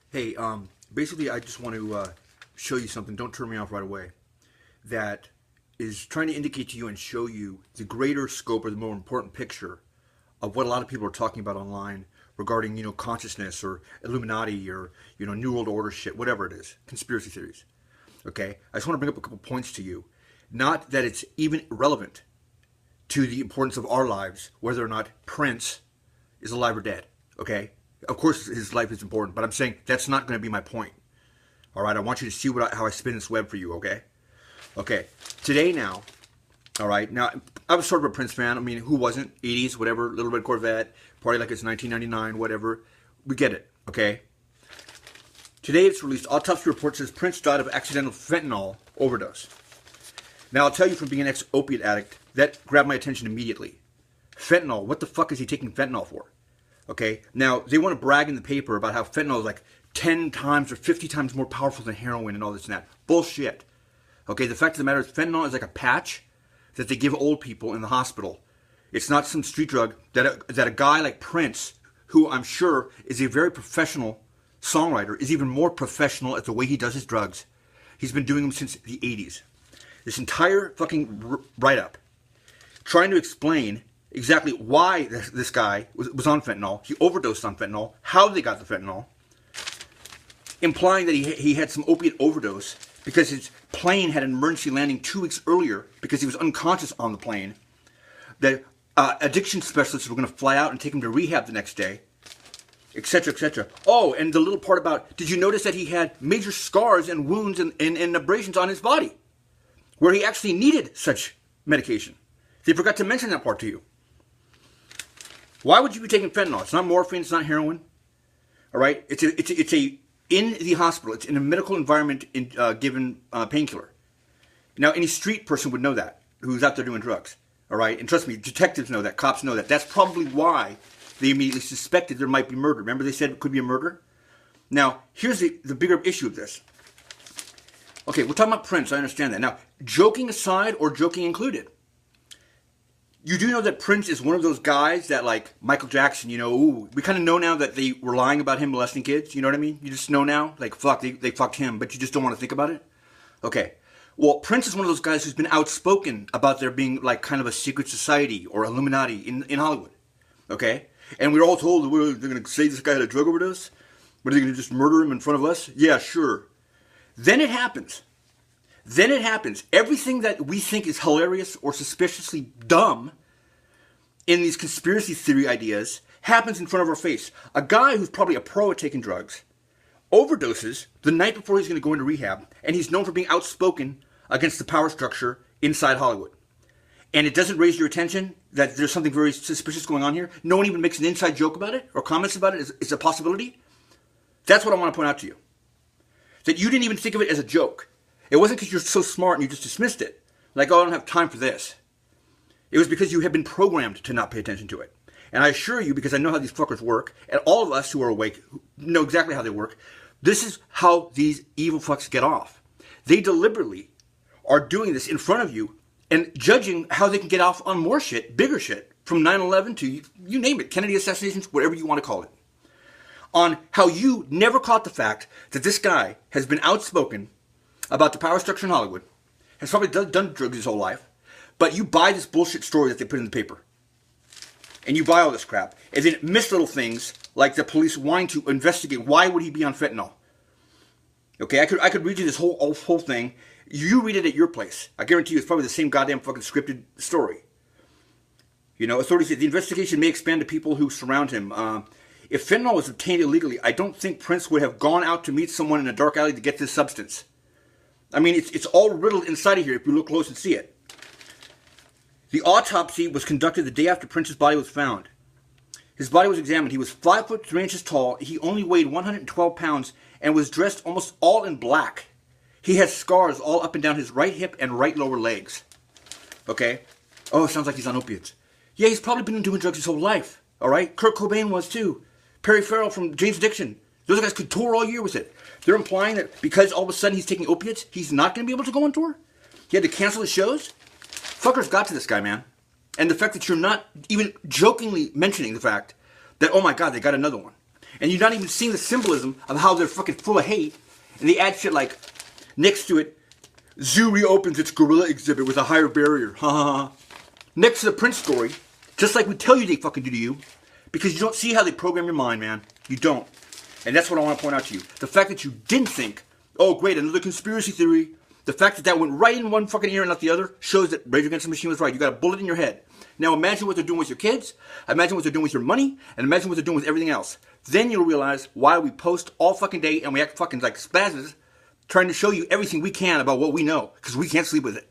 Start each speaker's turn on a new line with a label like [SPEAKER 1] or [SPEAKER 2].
[SPEAKER 1] Hey, basically, I just want to show you something. Don't turn me off right away. That is trying to indicate to you and show you the greater scope or the more important picture of what a lot of people are talking about online regarding, consciousness or Illuminati or, New World Order shit, whatever it is, conspiracy theories. Okay? I just want to bring up a couple points to you. Not that it's even relevant to the importance of our lives, whether or not Prince is alive or dead. Okay? Of course, his life is important, but I'm saying that's not going to be my point. All right, I want you to see how I spin this web for you. Okay, okay. Today now, all right. Now I was sort of a Prince fan. I mean, who wasn't? 80s, whatever. Little Red Corvette, party like it's 1999, whatever. We get it. Okay. Today it's released. Autopsy report says Prince died of accidental fentanyl overdose. Now I'll tell you, from being an ex-opiate addict, that grabbed my attention immediately. Fentanyl. What the fuck is he taking fentanyl for? Okay, now they want to brag in the paper about how fentanyl is like 10 times or 50 times more powerful than heroin and all this and that. Bullshit. Okay, the fact of the matter is fentanyl is like a patch that they give old people in the hospital. It's not some street drug that a guy like Prince, who I'm sure is a very professional songwriter, is even more professional at the way he does his drugs. He's been doing them since the 80s. This entire fucking write-up trying to explain exactly why this guy was on fentanyl. He overdosed on fentanyl. How they got the fentanyl. Implying that he had some opiate overdose because his plane had an emergency landing 2 weeks earlier because he was unconscious on the plane. That addiction specialists were going to fly out and take him to rehab the next day, etc., etc. Oh, and the little part about, did you notice that he had major scars and wounds and abrasions on his body where he actually needed such medication? They forgot to mention that part to you. Why would you be taking fentanyl? It's not morphine. It's not heroin. All right. It's a in the hospital. It's in a medical environment given painkiller. Now, any street person would know that, who's out there doing drugs. All right. And trust me, detectives know that. Cops know that. That's probably why they immediately suspected there might be murder. Remember, they said it could be a murder. Now, here's the bigger issue of this. Okay, we're talking about Prince. I understand that. Now, joking aside or joking included, you do know that Prince is one of those guys that, like Michael Jackson, we kind of know now that they were lying about him molesting kids. You know what I mean? You just know now. Like, fuck, they fucked him, but you just don't want to think about it? Okay. Well, Prince is one of those guys who's been outspoken about there being, like, kind of a secret society or Illuminati in Hollywood. Okay? And we were all told that they're going to say this guy had a drug overdose? What, are they going to just murder him in front of us? Yeah, sure. Then it happens. Everything that we think is hilarious or suspiciously dumb in these conspiracy theory ideas happens in front of our face. A guy who's probably a pro at taking drugs overdoses the night before he's going to go into rehab, and he's known for being outspoken against the power structure inside Hollywood. And it doesn't raise your attention that there's something very suspicious going on here? No one even makes an inside joke about it or comments about it? Is a possibility? That's what I want to point out to you. That you didn't even think of it as a joke. It wasn't because you're so smart and you just dismissed it. Like, oh, I don't have time for this. It was because you had been programmed to not pay attention to it. And I assure you, because I know how these fuckers work, and all of us who are awake know exactly how they work, this is how these evil fucks get off. They deliberately are doing this in front of you and judging how they can get off on more shit, bigger shit, from 9/11 to, you name it, Kennedy assassinations, whatever you want to call it. On how you never caught the fact that this guy has been outspoken about the power structure in Hollywood, has probably done drugs his whole life, but you buy this bullshit story that they put in the paper. And you buy all this crap. And then miss little things like the police wanting to investigate why would he be on fentanyl. Okay, I could read you this whole thing. You read it at your place. I guarantee you it's probably the same goddamn fucking scripted story. Authorities say the investigation may expand to people who surround him. If fentanyl was obtained illegally, I don't think Prince would have gone out to meet someone in a dark alley to get this substance. I mean, it's all riddled inside of here if you look close and see it. The autopsy was conducted the day after Prince's body was found. His body was examined. He was 5 foot 3 inches tall. He only weighed 112 pounds and was dressed almost all in black. He has scars all up and down his right hip and right lower legs. Okay? Oh, it sounds like he's on opiates. Yeah, he's probably been doing drugs his whole life. All right? Kurt Cobain was too. Perry Farrell from Jane's Addiction. Those guys could tour all year with it. They're implying that because all of a sudden he's taking opiates, he's not going to be able to go on tour? He had to cancel his shows? Fuckers got to this guy, man. And the fact that you're not even jokingly mentioning the fact that, oh my God, they got another one. And you're not even seeing the symbolism of how they're fucking full of hate. And they add shit like, next to it, zoo reopens its gorilla exhibit with a higher barrier. Ha ha ha. Next to the Prince story, just like we tell you they fucking do to you, because you don't see how they program your mind, man. You don't. And that's what I want to point out to you. The fact that you didn't think, oh great, another conspiracy theory. The fact that that went right in one fucking ear and not the other shows that Rage Against the Machine was right. You got a bullet in your head. Now imagine what they're doing with your kids. Imagine what they're doing with your money. And imagine what they're doing with everything else. Then you'll realize why we post all fucking day and we act fucking like spazzes trying to show you everything we can about what we know. Because we can't sleep with it.